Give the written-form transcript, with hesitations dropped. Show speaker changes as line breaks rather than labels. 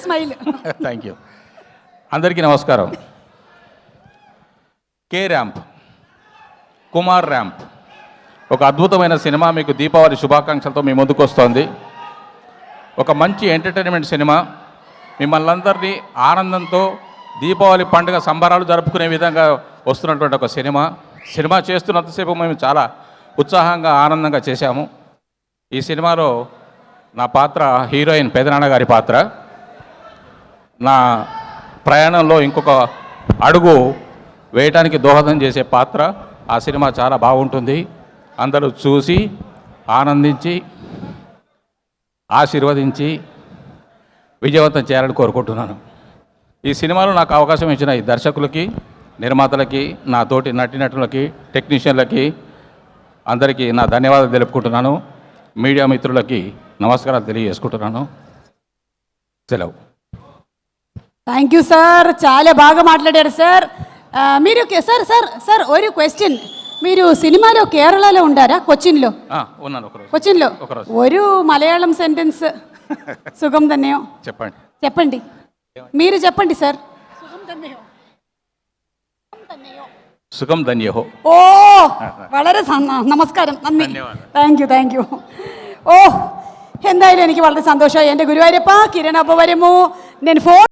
Smile.
Thank you. అందరికీ నమస్కారం. K ramp, Kumar ramp ఒక అద్భుతమైన సినిమా మీకు దీపావళి శుభాకాంక్షలతో మీ ముందుకు వస్తోంది. ఒక మంచి ఎంటర్టైన్మెంట్ సినిమా, మిమ్మల్ని అందరినీ ఆనందంతో దీపావళి పండుగ సంబరాలు జరుపుకునే విధంగా వస్తున్నటువంటి ఒక సినిమా చేస్తున్నంతసేపు మేము చాలా ఉత్సాహంగా ఆనందంగా చేశాము. ఈ సినిమాలో నా పాత్ర హీరోయిన్ పెదనాన్న గారి పాత్ర. నా ప్రయాణంలో ఇంకొక అడుగు వేయటానికి దోహదం చేసే పాత్ర. ఆ సినిమా చాలా బాగుంటుంది. అందరూ చూసి ఆనందించి ఆశీర్వదించి విజయవంతం చేయాలని కోరుకుంటున్నాను. ఈ సినిమాలో నాకు అవకాశం ఇచ్చిన ఈ దర్శకులకి, నిర్మాతలకి, నా తోటి నటీనటులకి, టెక్నీషియన్లకి అందరికీ నా ధన్యవాదాలు తెలుపుకుంటున్నాను. మీడియా మిత్రులకి నమస్కారాలు తెలియజేసుకుంటున్నాను. సెలవు.
థ్యాంక్ యూ సార్, చాలా బాగా మాట్లాడారు సార్. మీరు సార్ ഒരു క్వశ్చన్, మీరు సినిమాలో కేరళలో ఉండారా? కొచ్చిన్లో
ఉన్నాను.
కొచ్చిన్లో ഒരു మలయాళం సెంటెన్స్ సుఖం తన్నയോ చెప్పండి. మీరు చెప్పండి సార్.
സുഖം ധന്യഹോ.
ഓ വളരെ നമസ്കാരം, നന്ദി. Thank you. ഓ എന്തായാലും എനിക്ക് വളരെ സന്തോഷമായി. എൻ്റെ ഗുരുവായൂരപ്പ, കിരൺ അപ്പോൾ വരുമോ? ഞാൻ ഫോൺ